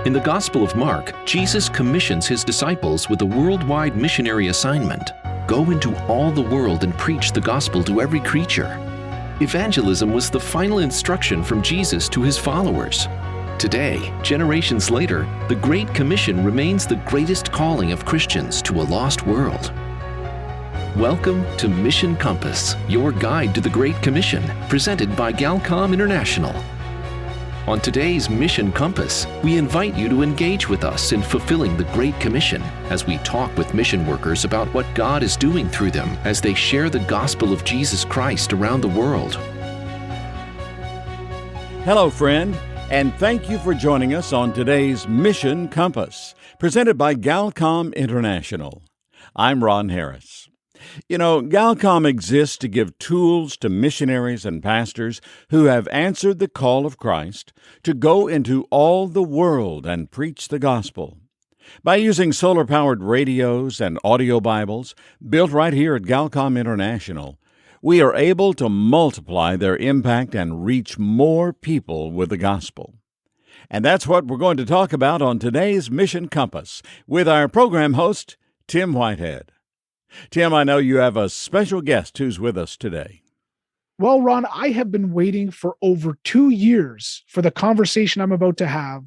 In the Gospel of Mark, Jesus commissions his disciples with a worldwide missionary assignment. Go into all the world and preach the gospel to every creature. Evangelism was the final instruction from Jesus to his followers. Today, generations later, the Great Commission remains the greatest calling of Christians to a lost world. Welcome to Mission Compass, your guide to the Great Commission, presented by Galcom International. On today's Mission Compass, we invite you to engage with us in fulfilling the Great Commission as we talk with mission workers about what God is doing through them as they share the gospel of Jesus Christ around the world. Hello, friend, and thank you for joining us on today's Mission Compass, presented by Galcom International. I'm Ron Harris. You know, Galcom exists to give tools to missionaries and pastors who have answered the call of Christ to go into all the world and preach the gospel. By using solar-powered radios and audio Bibles built right here at Galcom International, we are able to multiply their impact and reach more people with the gospel. And that's what we're going to talk about on today's Mission Compass with our program host, Tim Whitehead. Tim, I know you have a special guest who's with us today. Well, Ron, I have been waiting for over 2 years for the conversation I'm about to have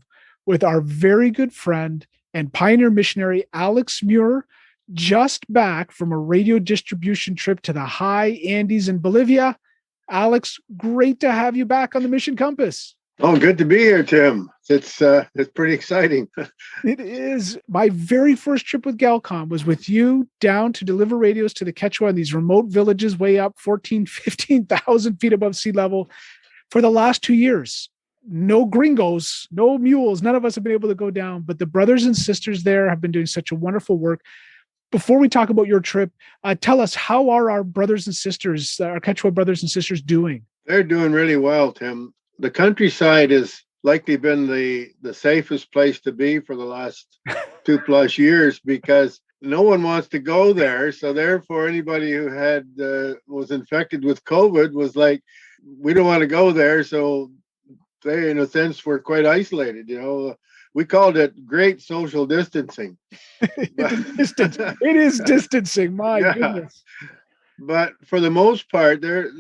with our very good friend and pioneer missionary, Alex Muir, just back from a radio distribution trip to the high Andes in Bolivia. Alex, great to have you back on the Mission Compass. Oh, good to be here, Tim. It's pretty exciting. It is. My very first trip with Galcom was with you down to deliver radios to the Quechua in these remote villages way up 14, 15,000 feet above sea level for the last 2 years. No gringos, no mules. None of us have been able to go down, but the brothers and sisters there have been doing such a wonderful work. Before we talk about your trip, tell us, how are our brothers and sisters, our Quechua brothers and sisters doing? They're doing really well, Tim. The countryside has likely been the safest place to be for the last 2+ years because no one wants to go there. So therefore, anybody who had was infected with COVID was like, we don't want to go there. So they, in a sense, were quite isolated. You know, we called it great social distancing. It is distancing. My goodness. But for the most part, there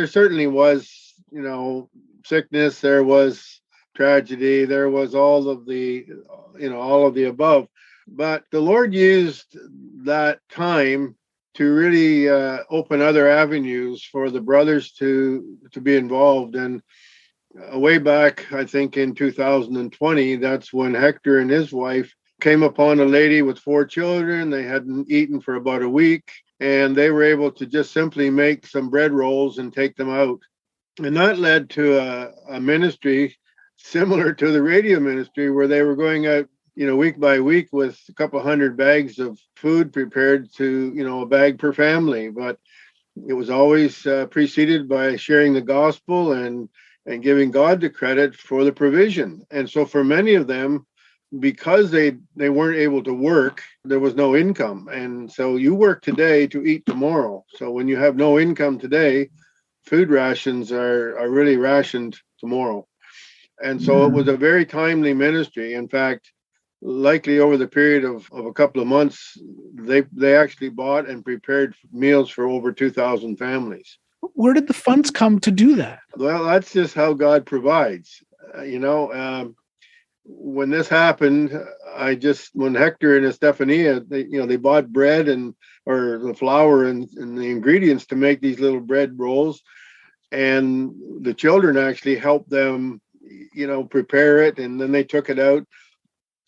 certainly was, you know, sickness, there was tragedy, there was all of the above. But the Lord used that time to really open other avenues for the brothers to be involved. And way back, I think in 2020, that's when Hector and his wife came upon a lady with 4 children. They hadn't eaten for about a week, and they were able to just simply make some bread rolls and take them out. And that led to a ministry similar to the radio ministry, where they were going out, you know, week by week with a couple hundred bags of food prepared to, you know, a bag per family. But it was always preceded by sharing the gospel and giving God the credit for the provision. And so for many of them, because they weren't able to work, there was no income. And so you work today to eat tomorrow. So when you have no income today, food rations are really rationed tomorrow. And so it was a very timely ministry. In fact, likely over the period of a couple of months, they actually bought and prepared meals for over 2,000 families. Where did the funds come to do that? Well, that's just how God provides. When this happened, when Hector and Estefania, they bought bread or the flour and the ingredients to make these little bread rolls. And the children actually helped them, you know, prepare it. And then they took it out.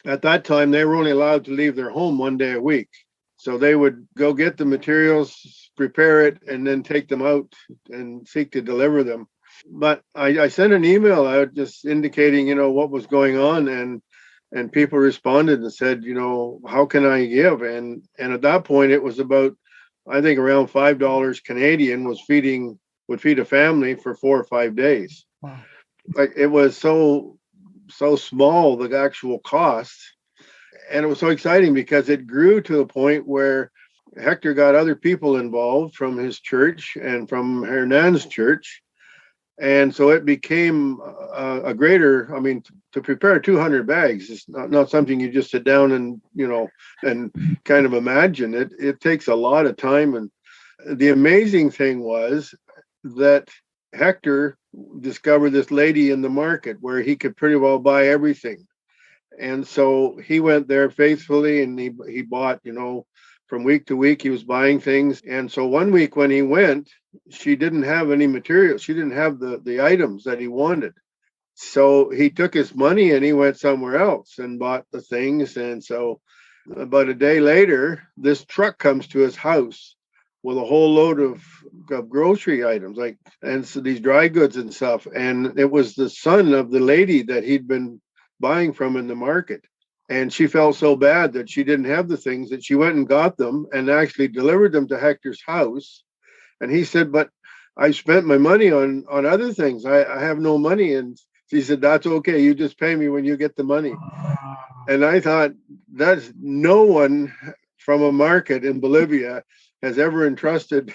At that time, they were only allowed to leave their home 1 day a week. So they would go get the materials, prepare it, and then take them out and seek to deliver them. But I sent an email out just indicating, you know, what was going on. And people responded and said, you know, how can I give? And at that point, it was about, I think, around $5 Canadian would feed a family for 4 or 5 days. Wow. Like, it was so small, the actual cost. And it was so exciting because it grew to a point where Hector got other people involved from his church and from Hernan's church. And so it became a greater, I mean, to prepare 200 bags is not something you just sit down and, and kind of imagine. It takes a lot of time. And the amazing thing was that Hector discovered this lady in the market where he could pretty well buy everything. And so he went there faithfully, and he bought, from week to week, he was buying things. And so one week when he went, she didn't have any material. She didn't have the items that he wanted. So he took his money and he went somewhere else and bought the things. And so about a day later, this truck comes to his house with a whole load of grocery items, and so these dry goods and stuff. And it was the son of the lady that he'd been buying from in the market. And she felt so bad that she didn't have the things that she went and got them and actually delivered them to Hector's house. And he said, but I spent my money on other things. I have no money. And she said, that's okay. You just pay me when you get the money. And I thought, that's no one from a market in Bolivia has ever entrusted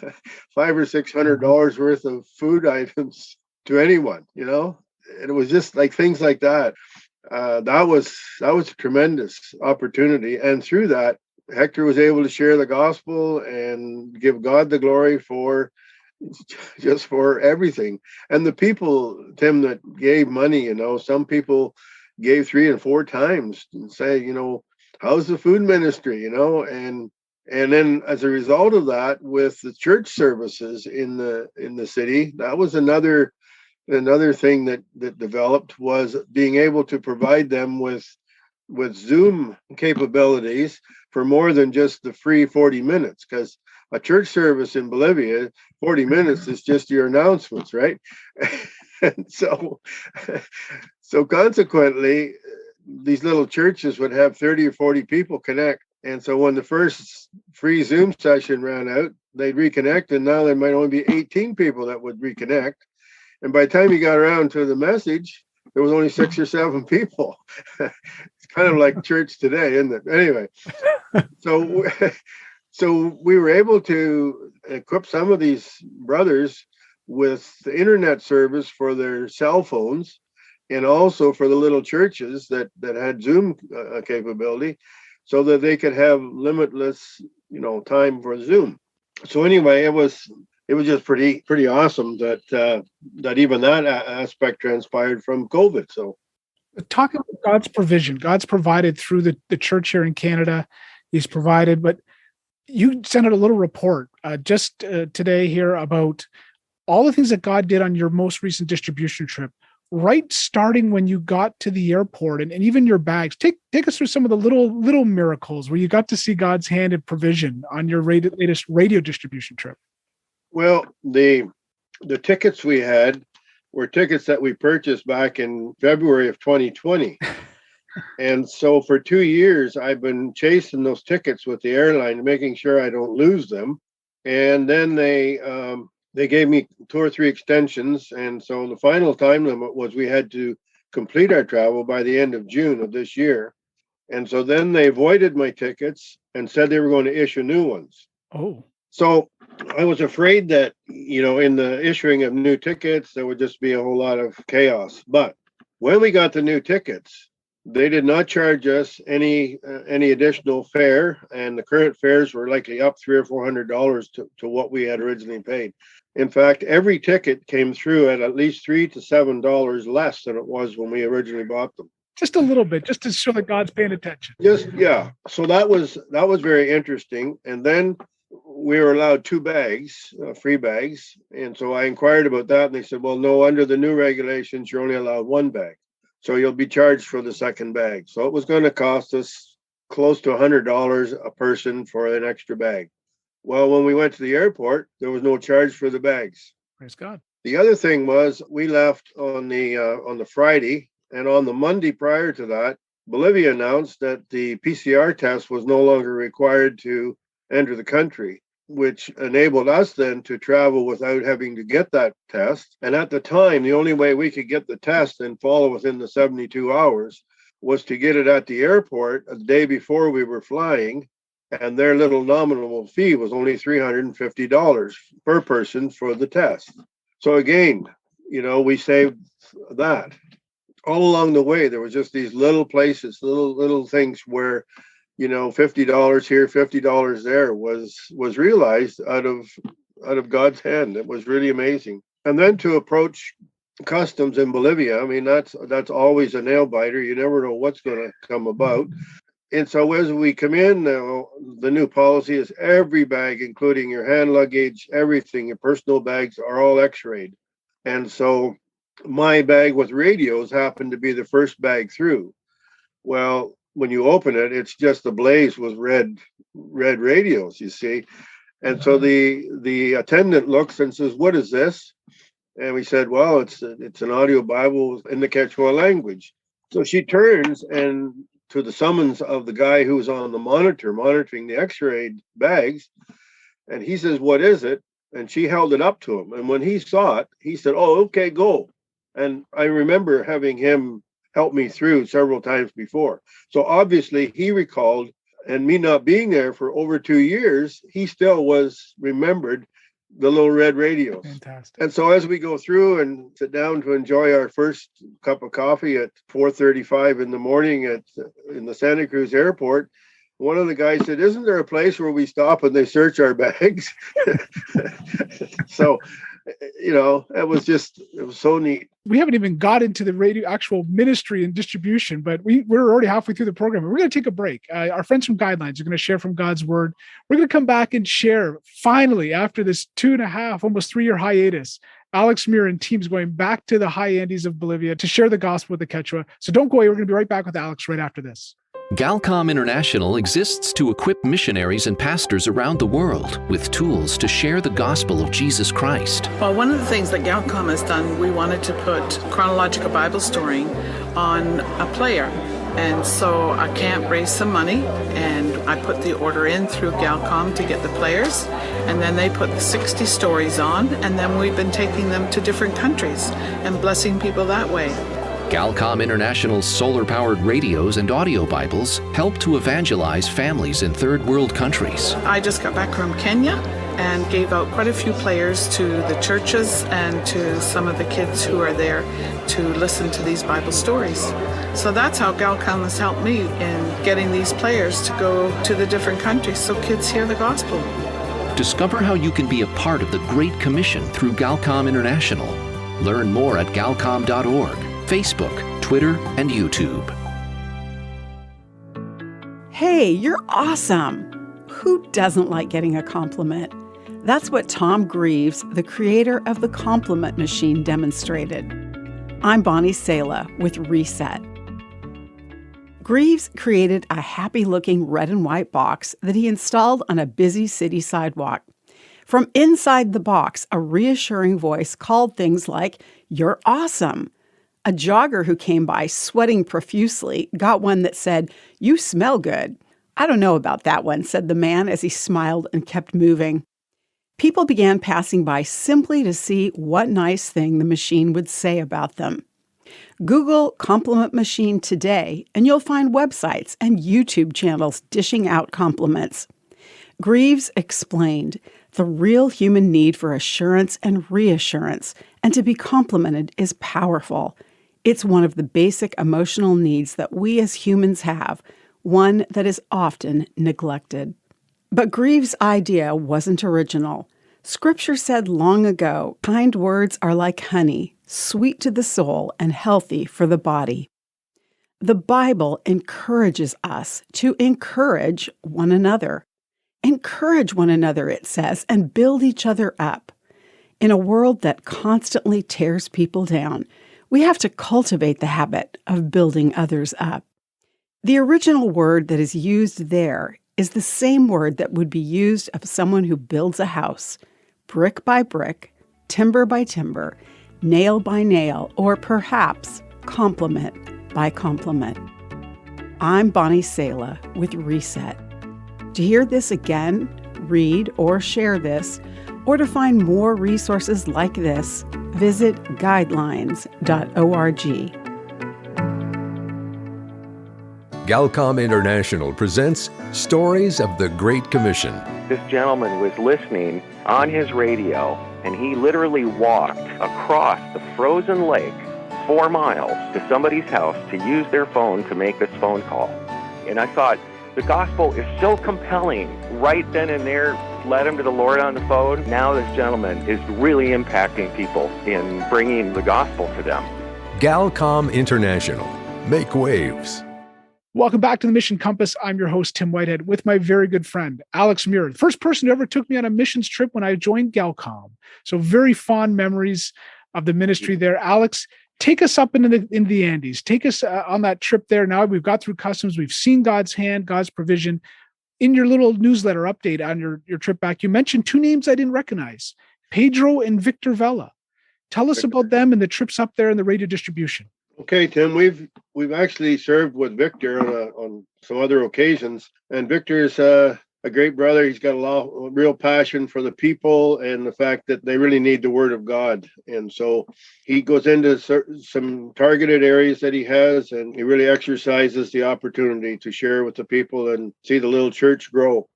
$500 or $600 worth of food items to anyone, And it was just like things like that. That was a tremendous opportunity. And through that, Hector was able to share the gospel and give God the glory for everything. And the people, Tim, that gave money, some people gave 3 and 4 times and say, how's the food ministry, and then as a result of that, with the church services in the city, that was another thing that developed, was being able to provide them with Zoom capabilities for more than just the free 40 minutes, because a church service in Bolivia, 40 minutes is just your announcements, right? And so consequently, these little churches would have 30 or 40 people connect. And so when the first free Zoom session ran out, they'd reconnect, and now there might only be 18 people that would reconnect. And by the time you got around to the message, there was only 6 or 7 people. It's kind of like church today, isn't it? Anyway, so we were able to equip some of these brothers with the internet service for their cell phones, and also for the little churches that had Zoom capability, so that they could have limitless, time for Zoom. So anyway, it was just pretty awesome that even that aspect transpired from COVID. So, talking about God's provision, God's provided through the church here in Canada. He's provided, but you sent out a little report just today here about all the things that God did on your most recent distribution trip, right starting when you got to the airport, and even your bags. Take us through some of the little miracles where you got to see God's hand in provision on your latest radio distribution trip. Well, the tickets we had were tickets that we purchased back in February of 2020. And so for 2 years, I've been chasing those tickets with the airline, making sure I don't lose them. And then they gave me 2 or 3 extensions. And so the final time limit was we had to complete our travel by the end of June of this year. And so then they voided my tickets and said they were going to issue new ones. Oh. So I was afraid that, in the issuing of new tickets, there would just be a whole lot of chaos. But when we got the new tickets, they did not charge us any additional fare, and the current fares were likely up $300 or $400 to what we had originally paid. In fact, every ticket came through at least $3 to $7 less than it was when we originally bought them. Just a little bit, just to show that God's paying attention. Yeah. So that was very interesting. And then we were allowed 2 bags, free bags. And so I inquired about that, and they said, well, no, under the new regulations, you're only allowed 1 bag. So you'll be charged for the second bag. So it was going to cost us close to $100 a person for an extra bag. Well, when we went to the airport, there was no charge for the bags. Praise God. The other thing was, we left on the Friday, and on the Monday prior to that, Bolivia announced that the PCR test was no longer required to enter the country, which enabled us then to travel without having to get that test. And at the time, the only way we could get the test and follow within the 72 hours was to get it at the airport the day before we were flying. And their little nominal fee was only $350 per person for the test. So again, we saved that. All along the way, there was just these little places, little things where, $50 here, $50 there was realized out of God's hand. It was really amazing. And then to approach customs in Bolivia, I mean, that's always a nail biter. You never know what's going to come about. And so as we come in now, the new policy is every bag, including your hand luggage, everything, your personal bags are all x-rayed. And so my bag with radios happened to be the first bag through. Well, when you open it, it's just ablaze with red radios, you see. And so the attendant looks and says, "What is this?" And we said, "Well, it's an audio Bible in the Quechua language." So she turns and to the summons of the guy who's on the monitoring the x-rayed bags, and he says, "What is it?" And she held it up to him. And when he saw it, he said, "Oh, okay, go." And I remember having him help me through several times before. So obviously he recalled, and me not being there for over 2 years, he still was remembered the little red radios. Fantastic. And so as we go through and sit down to enjoy our first cup of coffee at 4:35 in the morning in the Santa Cruz airport, one of the guys said, "Isn't there a place where we stop and they search our bags?" So, it was so neat. We haven't even got into the radio actual ministry and distribution, but we're already halfway through the program. We're going to take a break. Our friends from Guidelines are going to share from God's Word. We're going to come back and share, finally, after this 2.5, almost 3-year hiatus, Alex Muir and teams going back to the high Andes of Bolivia to share the gospel with the Quechua. So don't go away. We're going to be right back with Alex right after this. Galcom International exists to equip missionaries and pastors around the world with tools to share the gospel of Jesus Christ. Well, one of the things that Galcom has done, we wanted to put chronological Bible storying on a player. And so I can't raise some money, and I put the order in through Galcom to get the players, and then they put the 60 stories on, and then we've been taking them to different countries and blessing people that way. Galcom International's solar-powered radios and audio Bibles help to evangelize families in third world countries. I just got back from Kenya and gave out quite a few players to the churches and to some of the kids who are there to listen to these Bible stories. So that's how Galcom has helped me in getting these players to go to the different countries so kids hear the gospel. Discover how you can be a part of the Great Commission through Galcom International. Learn more at galcom.org. Facebook, Twitter, and YouTube. Hey, you're awesome! Who doesn't like getting a compliment? That's what Tom Greaves, the creator of the Compliment Machine, demonstrated. I'm Bonnie Sala with Reset. Greaves created a happy-looking red and white box that he installed on a busy city sidewalk. From inside the box, a reassuring voice called things like, "You're awesome." A jogger who came by sweating profusely got one that said, "You smell good." "I don't know about that one," said the man as he smiled and kept moving. People began passing by simply to see what nice thing the machine would say about them. Google Compliment Machine today, and you'll find websites and YouTube channels dishing out compliments. Greaves explained the real human need for assurance and reassurance, and to be complimented is powerful. It's one of the basic emotional needs that we as humans have, one that is often neglected. But Greaves' idea wasn't original. Scripture said long ago, kind words are like honey, sweet to the soul and healthy for the body. The Bible encourages us to encourage one another. Encourage one another, it says, and build each other up. In a world that constantly tears people down, we have to cultivate the habit of building others up. The original word that is used there is the same word that would be used of someone who builds a house, brick by brick, timber by timber, nail by nail, or perhaps compliment by compliment. I'm Bonnie Sala with Reset. To hear this again, read or share this, or to find more resources like this, visit guidelines.org. Galcom International presents Stories of the Great Commission. This gentleman was listening on his radio and he literally walked across the frozen lake 4 miles to somebody's house to use their phone to make this phone call. And I thought, the gospel is so compelling. Right then and there, led him to the Lord on the phone. Now this gentleman is really impacting people in bringing the gospel to them. Galcom International. Make waves. Welcome back to the Mission Compass. I'm your host, Tim Whitehead, with my very good friend, Alex Muir, the first person who ever took me on a missions trip when I joined Galcom. So very fond memories of the ministry there. Alex, take us up into the Andes. Take us on that trip there. Now we've got through customs. We've seen God's hand, God's provision. In your little newsletter update on your trip back, you mentioned two names I didn't recognize, Pedro and Victor Vela. Tell us about them and the trips up there and the radio distribution. Okay, Tim, we've actually served with Victor on some other occasions, and Victor is a great brother. He's got a real passion for the people and the fact that they really need the Word of God. And so he goes into some targeted areas that he has, and he really exercises the opportunity to share with the people and see the little church grow.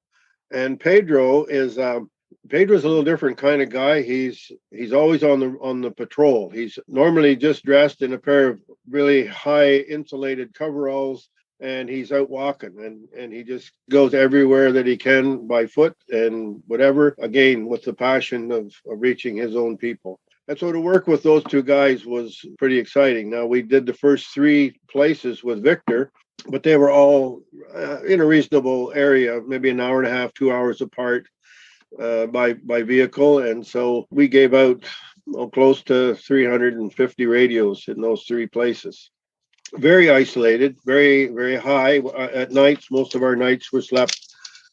And Pedro's a little different kind of guy. He's always on the patrol. He's normally just dressed in a pair of really high insulated coveralls, and he's out walking, and he just goes everywhere that he can by foot and whatever, again, with the passion of reaching his own people. And so to work with those two guys was pretty exciting. Now, we did the first 3 places with Victor, but they were all in a reasonable area, maybe an hour and a half, 2 hours apart by vehicle. And so we gave out close to 350 radios in those 3 places. Very isolated, very, very high. At nights, most of our nights were slept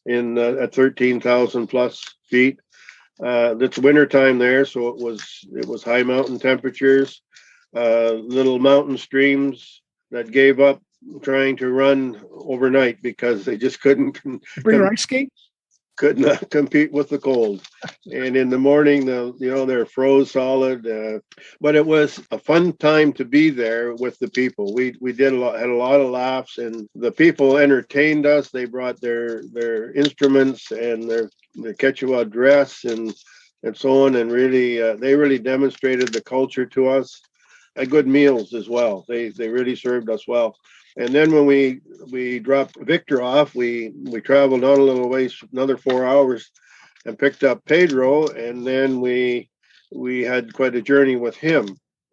in at 13,000 plus feet. It's wintertime there, so it was high mountain temperatures, little mountain streams that gave up trying to run overnight because they just couldn't Bring your ice skate? Could not compete with the cold. And in the morning, they're froze solid. But it was a fun time to be there with the people. We had a lot of laughs, and the people entertained us. They brought their instruments and their Quechua dress and so on, and really they really demonstrated the culture to us. Good meals as well. They really served us well. And then when we dropped Victor off, we traveled on a little ways, another 4 hours, and picked up Pedro. And then we had quite a journey with him.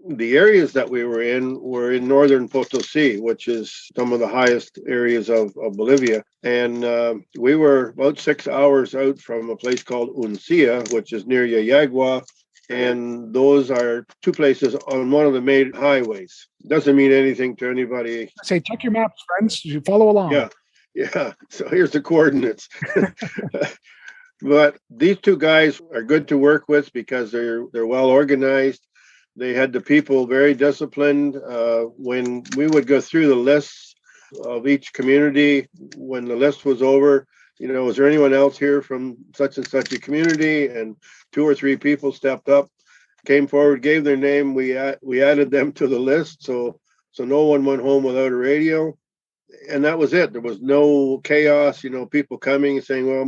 The areas that we were in northern Potosi, which is some of the highest areas of Bolivia. And we were about 6 hours out from a place called Uncia, which is near Yayagua. And those are 2 places on one of the main highways. Doesn't mean anything to anybody. Say, check your maps, friends. You follow along. Yeah. So here's the coordinates. But these 2 guys are good to work with because they're well organized. They had the people very disciplined. When we would go through the lists of each community, when the list was over, is there anyone else here from such and such a community? And 2 or 3 people stepped up, came forward, gave their name. We added them to the list, so no one went home without a radio, and that was it. There was no chaos. People coming and saying, "Well,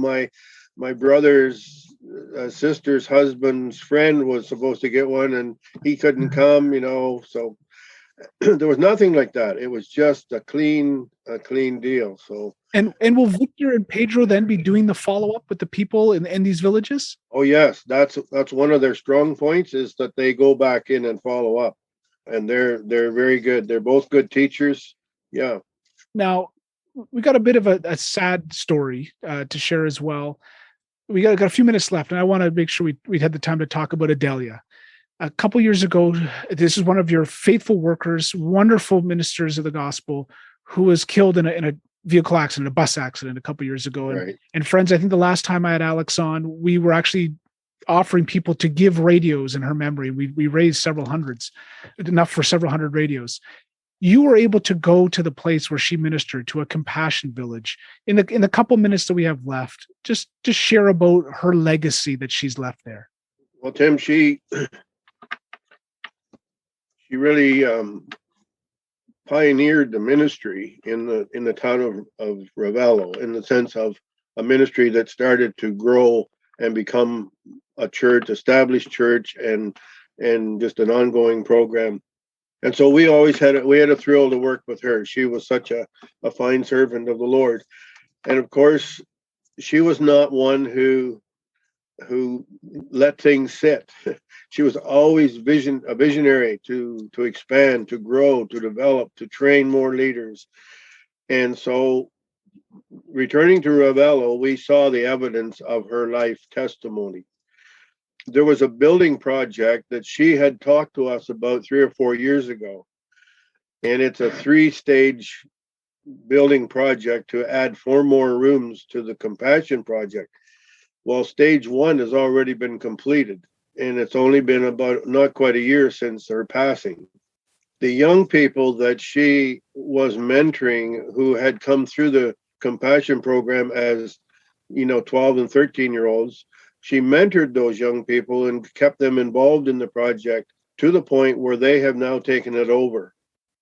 my brother's sister's husband's friend was supposed to get one, and he couldn't come." So there was nothing like that. It was just a clean deal. So. And will Victor and Pedro then be doing the follow-up with the people in these villages? Oh, yes. That's one of their strong points, is that they go back in and follow up. And they're very good. They're both good teachers. Yeah. Now, we got a bit of a sad story to share as well. We got a few minutes left, and I want to make sure we had the time to talk about Adelia. A couple years ago, this is one of your faithful workers, wonderful ministers of the gospel, who was killed in a vehicle accident, a bus accident a couple years ago. Right. And friends, I think the last time I had Alex on, we were actually offering people to give radios in her memory. We raised several hundreds, enough for several hundred radios. You were able to go to the place where she ministered, to a compassion village. In the couple minutes that we have left, just share about her legacy that she's left there. Well, Tim, she really pioneered the ministry in the town of Ravello, in the sense of a ministry that started to grow and become a church, established church, and just an ongoing program. And so we always had a thrill to work with her. She was such a fine servant of the Lord. And of course, she was not one who let things sit. She was always a visionary to expand, to grow, to develop, to train more leaders. And so returning to Ravello, we saw the evidence of her life testimony. There was a building project that she had talked to us about 3 or 4 years ago. And it's a 3-stage building project to add 4 more rooms to the Compassion Project. Well, stage 1 has already been completed, and it's only been about not quite a year since her passing. The young people that she was mentoring who had come through the Compassion Program as, 12 and 13-year-olds, she mentored those young people and kept them involved in the project to the point where they have now taken it over.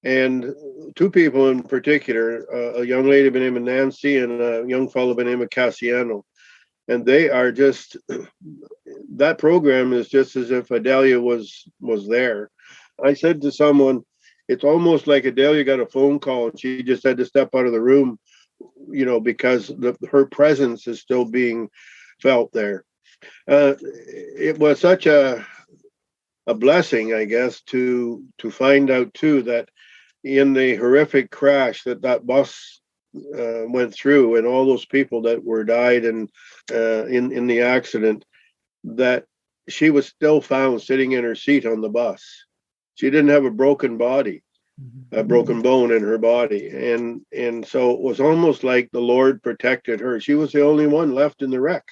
And 2 people in particular, a young lady by the name of Nancy and a young fellow by the name of Cassiano. And they are just, that program is just as if Adelia was there. I said to someone, it's almost like Adelia got a phone call and she just had to step out of the room, because her presence is still being felt there. It was such a blessing, I guess, to find out too that in the horrific crash that bus went through, and all those people that were died and in the accident, that she was still found sitting in her seat on the bus. She didn't have a broken body, a broken bone in her body, and so it was almost like the Lord protected her. She was the only one left in the wreck.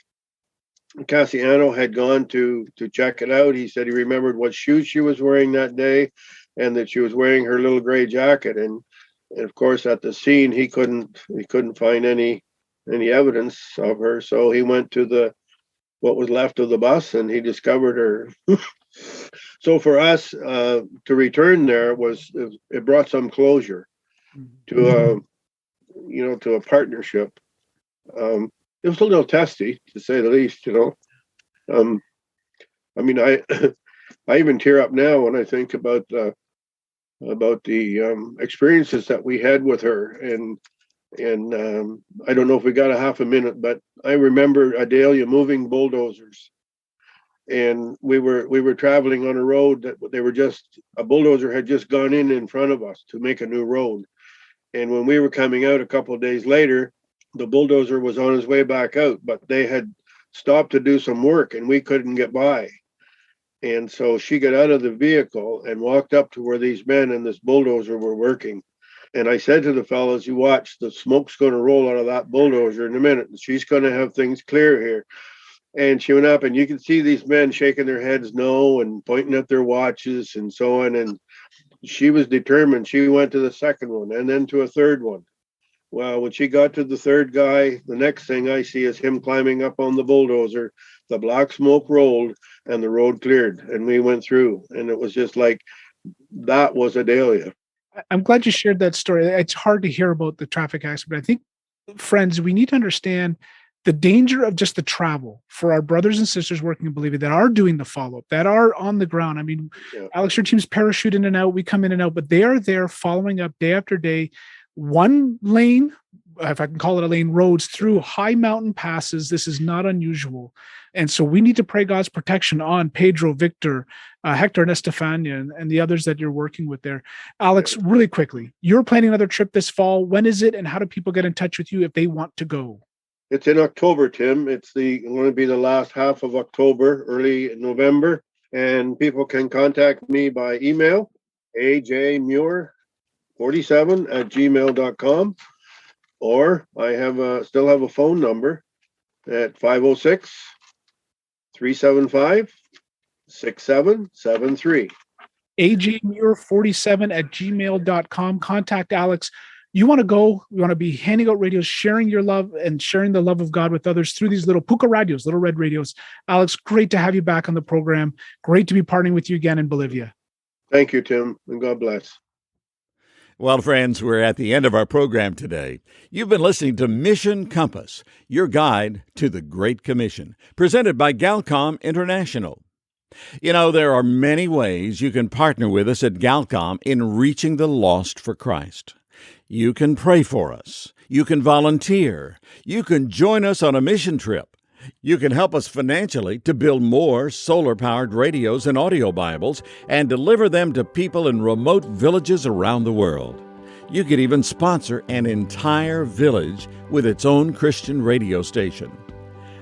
Cassiano had gone to check it out. He said he remembered what shoes she was wearing that day, and that she was wearing her little gray jacket. And of course, at the scene, he couldn't find any evidence of her. So he went to what was left of the bus, and he discovered her. So for us to return there it brought some closure to a partnership. It was a little testy, to say the least. I mean, I even tear up now when I think about the experiences that we had with her, and I don't know if we got a half a minute, but I remember Adelia moving bulldozers, and we were traveling on a road that a bulldozer had just gone in front of us to make a new road, and when we were coming out a couple of days later, the bulldozer was on his way back out, but they had stopped to do some work, and we couldn't get by. And so she got out of the vehicle and walked up to where these men and this bulldozer were working. And I said to the fellows, you watch, the smoke's going to roll out of that bulldozer in a minute. She's going to have things clear here. And she went up, and you could see these men shaking their heads no and pointing at their watches and so on. And she was determined. She went to the second one and then to a third one. Well, when she got to the third guy, the next thing I see is him climbing up on the bulldozer. The black smoke rolled and the road cleared, and we went through. And it was just like, that was Adelia. I'm glad you shared that story. It's hard to hear about the traffic accident, but I think, friends, we need to understand the danger of just the travel for our brothers and sisters working in Bolivia that are doing the follow-up, that are on the ground. I mean, yeah. Alex, your team's parachute in and out, we come in and out, but they are there following up day after day, one lane, if I can call it a lane, roads through high mountain passes. This is not unusual. And so we need to pray God's protection on Pedro, Victor, Hector, and Estefania, and the others that you're working with there. Alex, really quickly, you're planning another trip this fall. When is it, and how do people get in touch with you if they want to go? It's in October, Tim. It's going to be the last half of October, early November. And people can contact me by email, ajmuir47@gmail.com. Or I still have a phone number at 506-375-6773. ajmuir47@gmail.com. Contact Alex. You want to go, you want to be handing out radios, sharing your love and sharing the love of God with others through these little puka radios, little red radios. Alex, great to have you back on the program. Great to be partnering with you again in Bolivia. Thank you, Tim, and God bless. Well, friends, we're at the end of our program today. You've been listening to Mission Compass, your guide to the Great Commission, presented by Galcom International. You know, there are many ways you can partner with us at Galcom in reaching the lost for Christ. You can pray for us. You can volunteer. You can join us on a mission trip. You can help us financially to build more solar-powered radios and audio Bibles and deliver them to people in remote villages around the world. You could even sponsor an entire village with its own Christian radio station.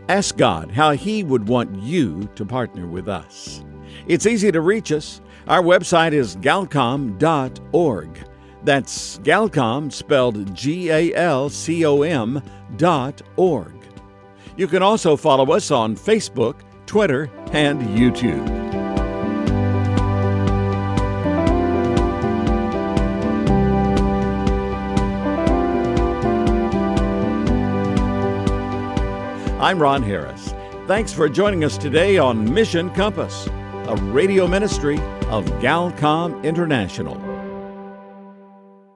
Ask God how He would want you to partner with us. It's easy to reach us. Our website is galcom.org. That's Galcom, spelled GALCOM.org. You can also follow us on Facebook, Twitter, and YouTube. I'm Ron Harris. Thanks for joining us today on Mission Compass, a radio ministry of Galcom International.